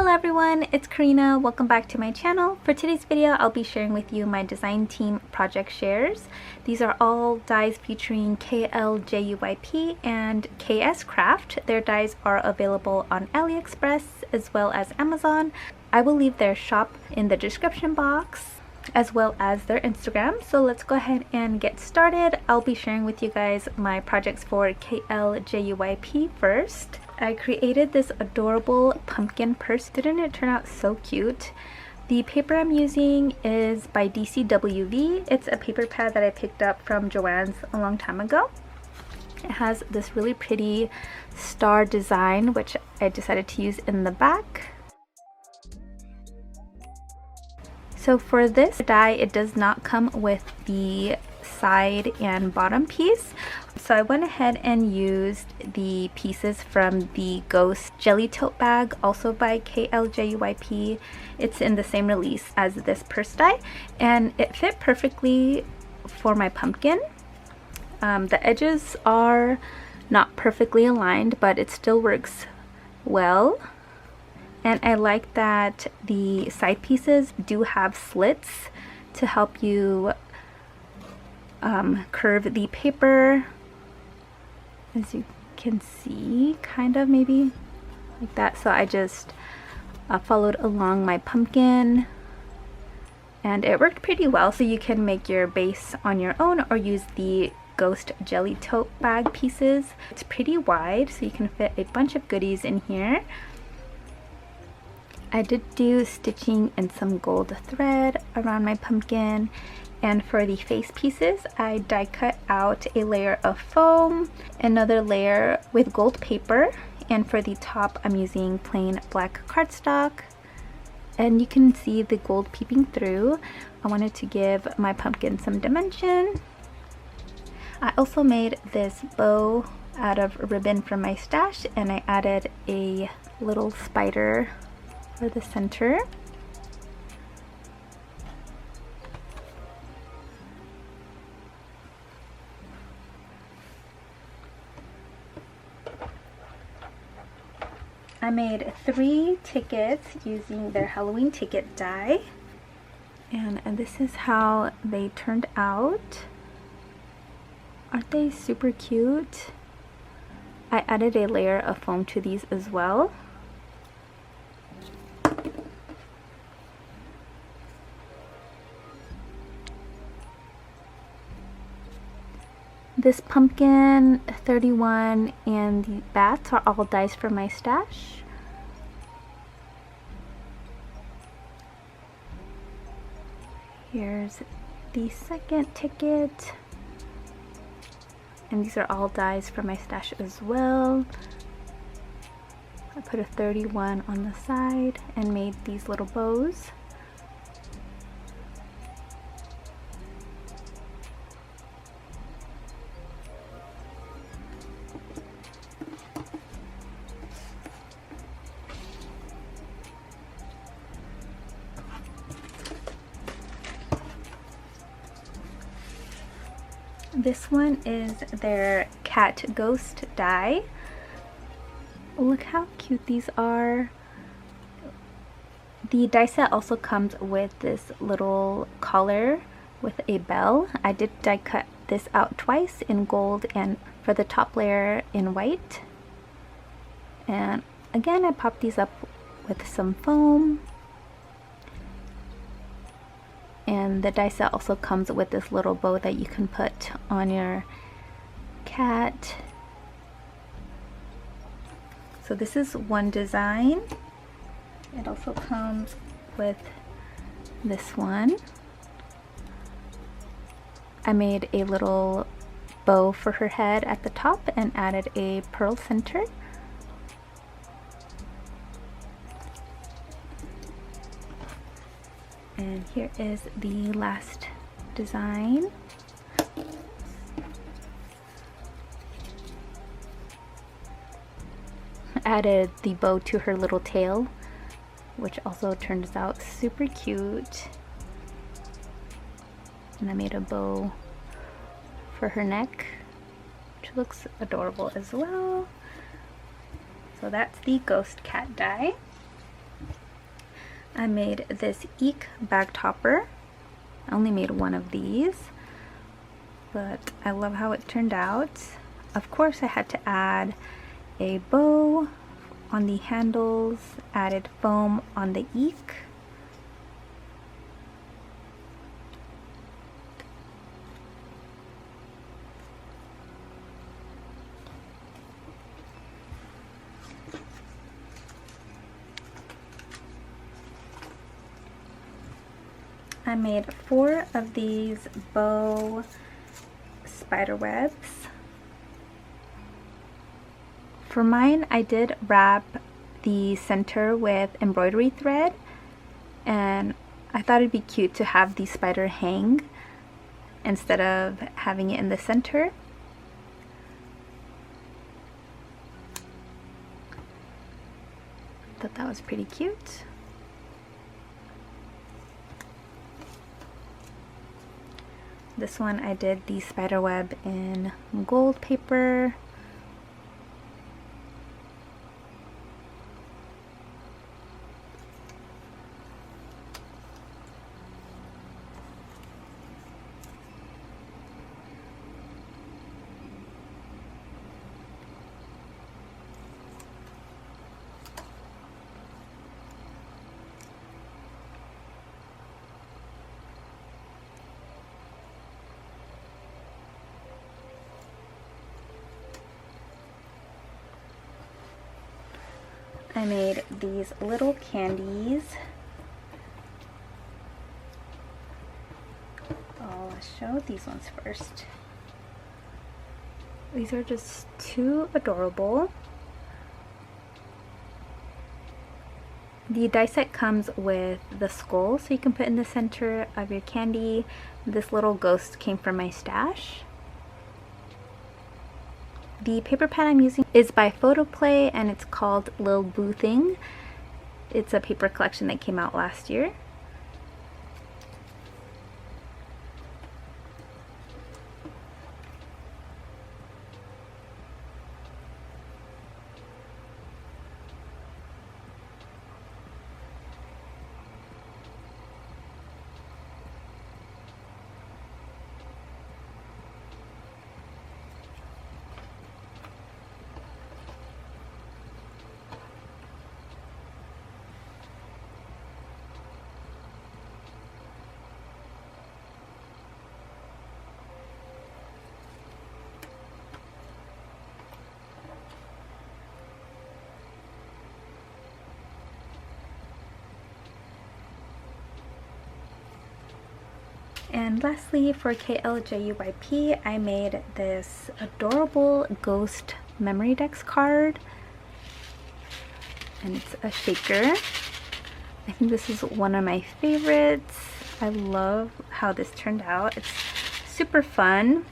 Hello everyone, it's Karina. Welcome back to my channel. For today's video, I'll be sharing with you my design team project shares. These are all dies featuring KLJUYP and KSCRAFT. Their dies are available on AliExpress as well as Amazon. I will leave their shop in the description box as well as their Instagram. So let's go ahead and get started. I'll be sharing with you guys my projects for KLJUYP first. I created this adorable pumpkin purse. Didn't it turn out so cute? The paper I'm using is by DCWV. It's a paper pad that I picked up from Joann's a long time ago. It has this really pretty star design, which I decided to use in the back. So for this die, it does not come with the side and bottom piece. So I went ahead and used the pieces from the Ghost Jelly Tote Bag, also by KLJUYP. It's in the same release as this purse die, and it fit perfectly for my pumpkin. The edges are not perfectly aligned, but it still works well. And I like that the side pieces do have slits to help you curve the paper, as you can see, kind of maybe like that. So I just followed along my pumpkin and it worked pretty well. So you can make your base on your own or use the Ghost Jelly Tote Bag pieces. It's pretty wide, so you can fit a bunch of goodies in here. I did do stitching and some gold thread around my pumpkin. And for the face pieces, I die cut out a layer of foam, another layer with gold paper, and for the top I'm using plain black cardstock. And you can see the gold peeping through. I wanted to give my pumpkin some dimension. I also made this bow out of ribbon from my stash, and I added a little spider for the center. I made 3 tickets using their Halloween ticket die, and this is how they turned out. Aren't they super cute? I added a layer of foam to these as well. This pumpkin, 31, and the bats are all dies from my stash. Here's the second ticket. And these are all dies from my stash as well. I put a 31 on the side and made these little bows. This one is their cat ghost die. Look how cute these are. The die set also comes with this little collar with a bell. I did die cut this out twice in gold and for the top layer in white. And again, I popped these up with some foam. And the die set also comes with this little bow that you can put on your cat. So this is one design. It also comes with this one. I made a little bow for her head at the top and added a pearl center. And here is the last design. Added the bow to her little tail, which also turns out super cute. And I made a bow for her neck, which looks adorable as well. So that's the ghost cat die. I made this eek bag topper. I only made one of these, but I love how it turned out. Of course, I had to add a bow on the handles, added foam on the eek. I made 4 of these bow spider webs. For mine, I did wrap the center with embroidery thread, and I thought it'd be cute to have the spider hang instead of having it in the center. Thought that was pretty cute. This one I did the spider web in gold paper. I made these little candies. I'll show these ones first. These are just too adorable. The die set comes with the skull, so you can put in the center of your candy. This little ghost came from my stash. The paper pad I'm using is by Photoplay, and it's called Lil Boo Thing. It's a paper collection that came out last year. And lastly, for KLJUYP, I made this adorable ghost memory decks card, and it's a shaker. I think this is one of my favorites. I love how this turned out. It's super fun,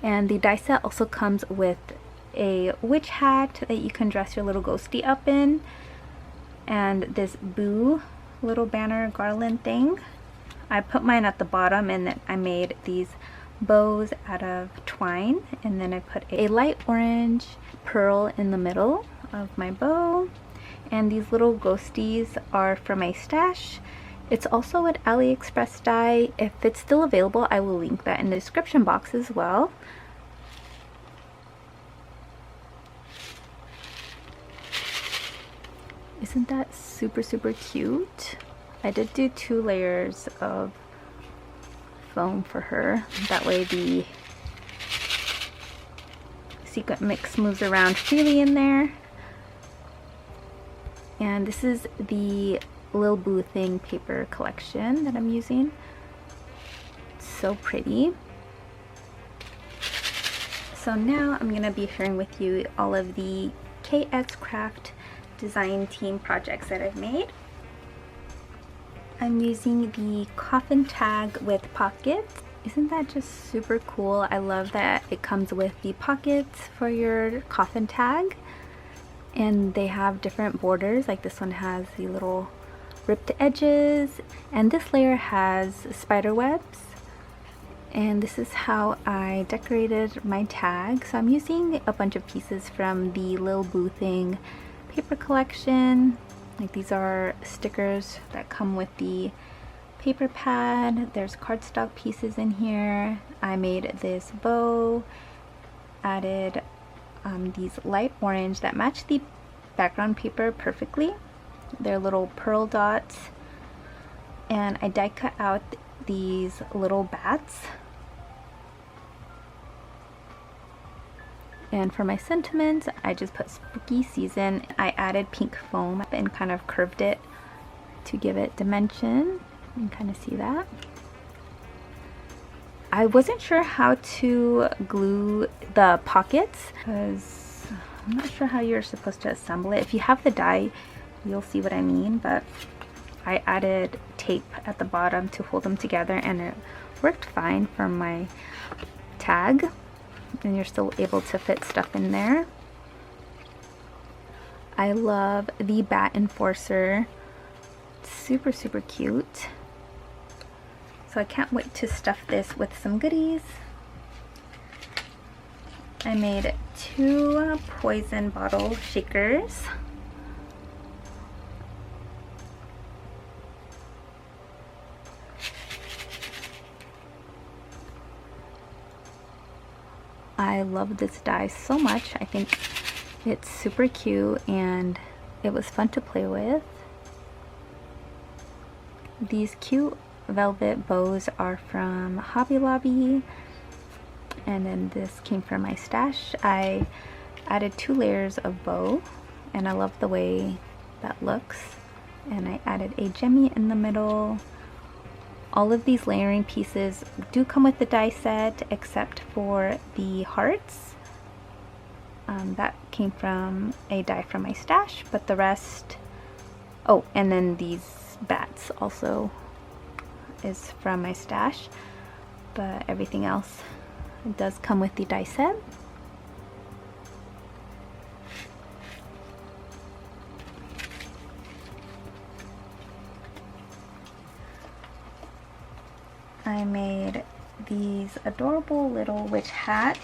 and the die set also comes with a witch hat that you can dress your little ghosty up in, and this boo little banner garland thing. I put mine at the bottom, and then I made these bows out of twine, and then I put a light orange pearl in the middle of my bow. And these little ghosties are from my stash. It's also an AliExpress die. If it's still available, I will link that in the description box as well. Isn't that super, super cute? I did do 2 layers of foam for her. That way the sequin mix moves around freely in there. And this is the Lil Boo Thing paper collection that I'm using. It's so pretty. So now I'm going to be sharing with you all of the KSCRAFT design team projects that I've made. I'm using the Coffin tag with pockets. Isn't that just super cool? I love that it comes with the pockets for your Coffin tag, and they have different borders. Like this one has the little ripped edges, and this layer has spider webs. And this is how I decorated my tag. So I'm using a bunch of pieces from the Lil Boo Thing paper collection. Like, these are stickers that come with the paper pad. There's cardstock pieces in here. I made this bow, added these light orange that match the background paper perfectly. They're little pearl dots, and I die cut out these little bats. And for my sentiments, I just put spooky season. I added pink foam and kind of curved it to give it dimension. You can kind of see that. I wasn't sure how to glue the pockets because I'm not sure how you're supposed to assemble it. If you have the die, you'll see what I mean, but I added tape at the bottom to hold them together, and it worked fine for my tag. And you're still able to fit stuff in there. I love the bat enforcer. Super, super cute. So I can't wait to stuff this with some goodies. I made 2 poison bottle shakers. I love this die so much. I think it's super cute and it was fun to play with. These cute velvet bows are from Hobby Lobby, and then this came from my stash. I added 2 layers of bow and I love the way that looks, and I added a gemmy in the middle. All of these layering pieces do come with the die set except for the hearts. That came from a die from my stash, but the rest, oh, and then these bats also is from my stash, but everything else does come with the die set. I made these adorable little witch hats.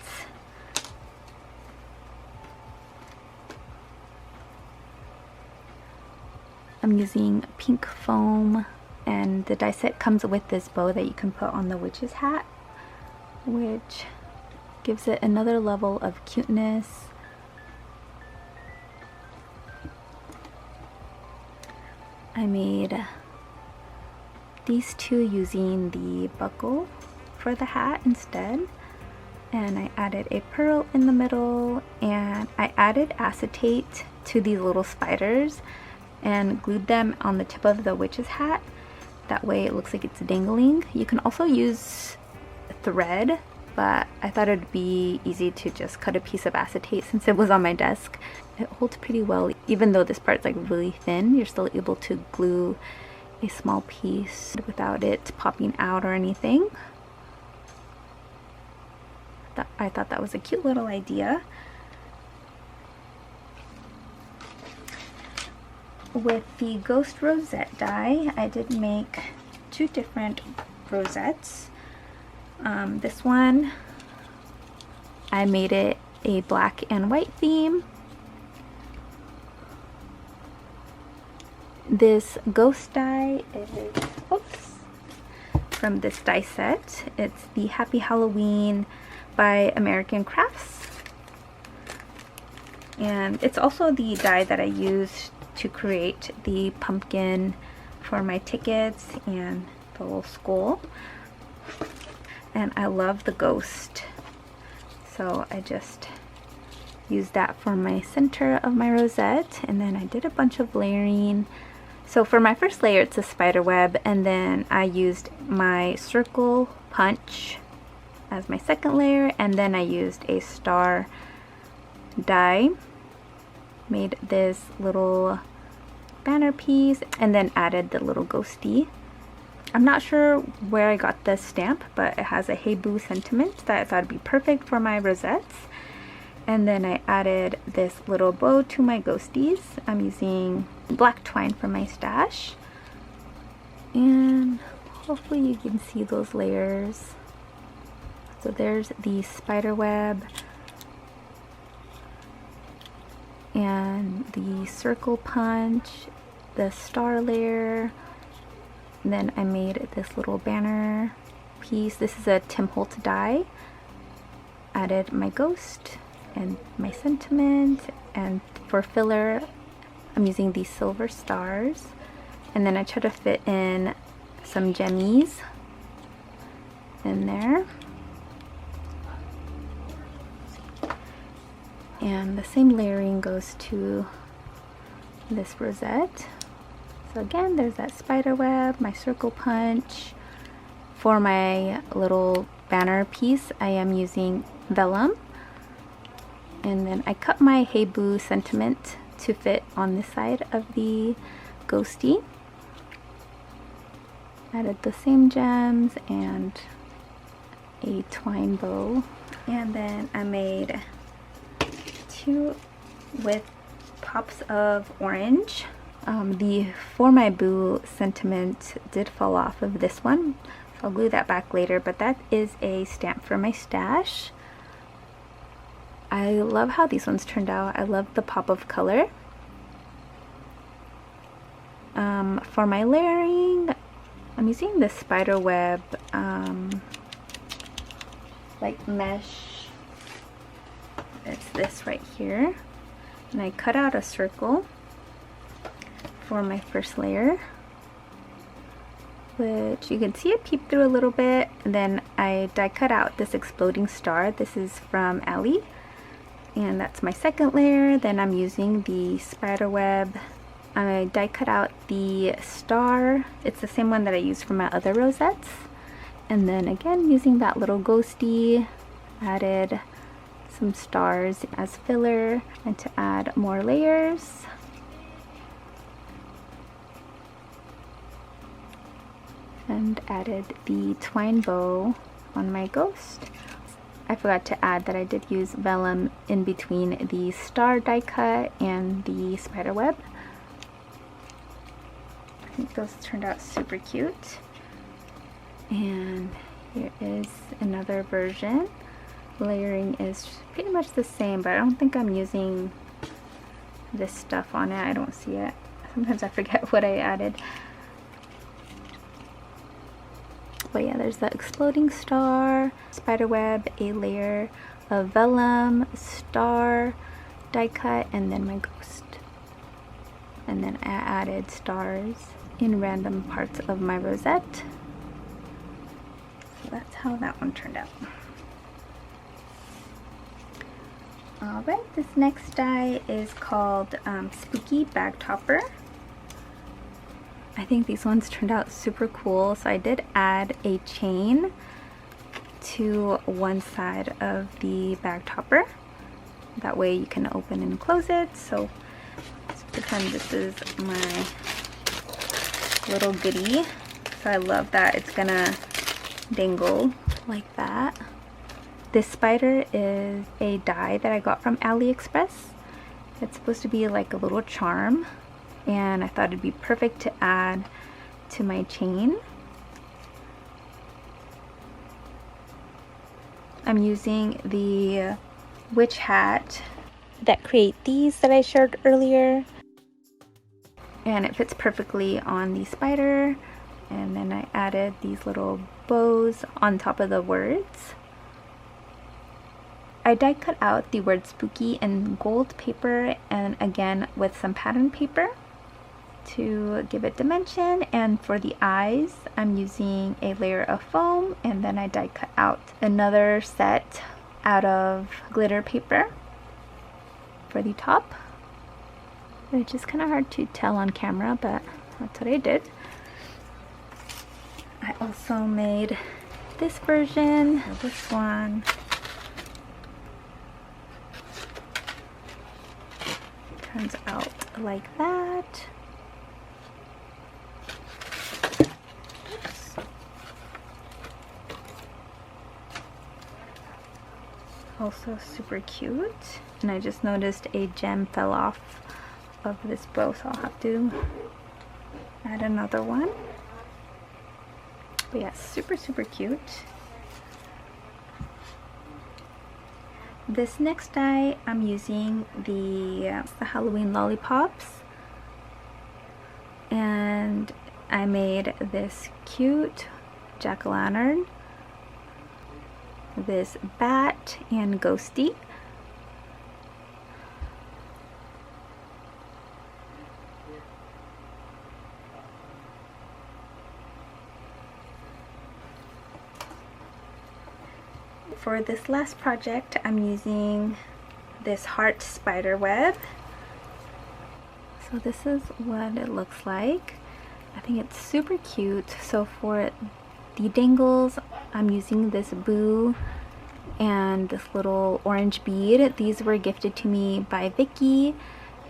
I'm using pink foam, and the die set comes with this bow that you can put on the witch's hat, which gives it another level of cuteness. I made these 2 using the buckle for the hat instead, and I added a pearl in the middle, and I added acetate to these little spiders and glued them on the tip of the witch's hat. That way it looks like it's dangling. You can also use thread, but I thought it'd be easy to just cut a piece of acetate since it was on my desk. It holds pretty well. Even though this part's like really thin, you're still able to glue a small piece without it popping out or anything. I thought that was a cute little idea. With the ghost rosette die, I did make 2 different rosettes. This one, I made it a black and white theme. This ghost die is, oops, from this die set. It's the Happy Halloween by American Crafts. And it's also the die that I used to create the pumpkin for my tickets and the little skull. And I love the ghost, so I just used that for my center of my rosette. And then I did a bunch of layering. So for my first layer, it's a spider web, and then I used my circle punch as my second layer, and then I used a star die, made this little banner piece, and then added the little ghosty. I'm not sure where I got this stamp, but it has a Hey Boo sentiment that I thought would be perfect for my rosettes. And then I added this little bow to my ghosties. I'm using black twine from my stash, and hopefully you can see those layers. So there's the spider web and the circle punch the star layer. And then I made this little banner piece. This is a Tim Holtz die. Added my ghost and my sentiment, and for filler I'm using these silver stars. And then I try to fit in some gemmies in there. And the same layering goes to this rosette. So again, there's that spider web, my circle punch. For my little banner piece, I am using vellum. And then I cut my Hey Boo sentiment to fit on this side of the ghosty. Added the same gems and a twine bow. And then I made two with pops of orange. The For My Boo sentiment did fall off of this one, so I'll glue that back later, but that is a stamp for my stash. I love how these ones turned out. I love the pop of color. For my layering, I'm using the spider web like mesh. It's this right here, and I cut out a circle for my first layer, which you can see it peep through a little bit. And then I die cut out this exploding star. This is from Ali, and that's my second layer. Then I'm using the spider web. I die cut out the star. It's the same one that I used for my other rosettes. And then again, using that little ghosty, added some stars as filler and to add more layers. And added the twine bow on my ghost. I forgot to add that I did use vellum in between the star die cut and the spider web. I think those turned out super cute. And here is another version. Layering is pretty much the same, but I don't think I'm using this stuff on it. I don't see it. Sometimes I forget what I added. But yeah, there's the exploding star, spider web, a layer of vellum, star, die cut, and then my ghost. And then I added stars in random parts of my rosette. So that's how that one turned out. Alright, this next die is called Spooky Bag Topper. I think these ones turned out super cool. So I did add a chain to one side of the bag topper. That way you can open and close it. So let's pretend this is my little goodie. So I love that it's gonna dangle like that. This spider is a die that I got from AliExpress. It's supposed to be like a little charm, and I thought it'd be perfect to add to my chain. I'm using the witch hat that create these that I shared earlier, and it fits perfectly on the spider. And then I added these little bows on top of the words. I die cut out the word spooky in gold paper, and again with some pattern paper to give it dimension. And for the eyes, I'm using a layer of foam, and then I die cut out another set out of glitter paper for the top, which is kind of hard to tell on camera, but that's what I did. I also made this version, this one. Turns out like that. Oops. Also super cute. And I just noticed a gem fell off of this bow, so I'll have to add another one. But yeah, super cute. This next die, I'm using the Halloween lollipops. And I made this cute jack-o'-lantern, this bat and ghosty. For this last project, I'm using this heart spider web. So this is what it looks like. I think it's super cute. So for the dangles, I'm using this boo and this little orange bead. These were gifted to me by Vicky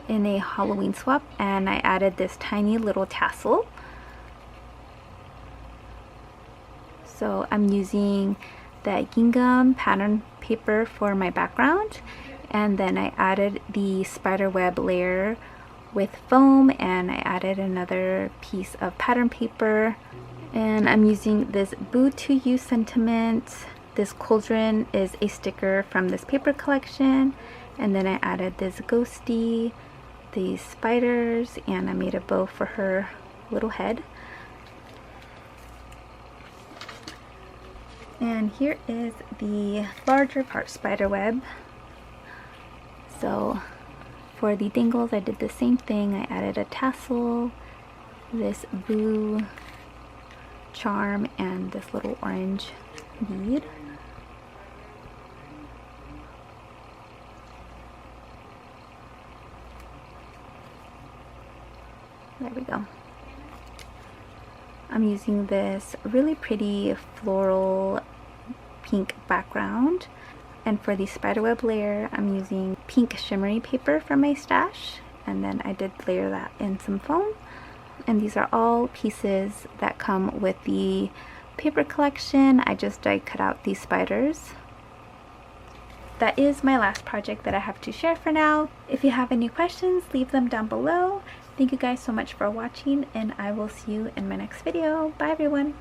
in a Halloween swap, and I added this tiny little tassel. So I'm using that gingham pattern paper for my background, and then I added the spider web layer with foam, and I added another piece of pattern paper, and I'm using this Boo to You sentiment. This cauldron is a sticker from this paper collection, and then I added this ghosty, these spiders, and I made a bow for her little head. And here is the larger part spider web. So for the dangles, I did the same thing. I added a tassel, this blue charm, and this little orange bead. There we go. I'm using this really pretty floral pink background, and for the spiderweb layer I'm using pink shimmery paper from my stash, and then I did layer that in some foam. And these are all pieces that come with the paper collection. I just die cut out these spiders. That is my last project that I have to share for now. If you have any questions, leave them down below. Thank you guys so much for watching, and I will see you in my next video. Bye everyone!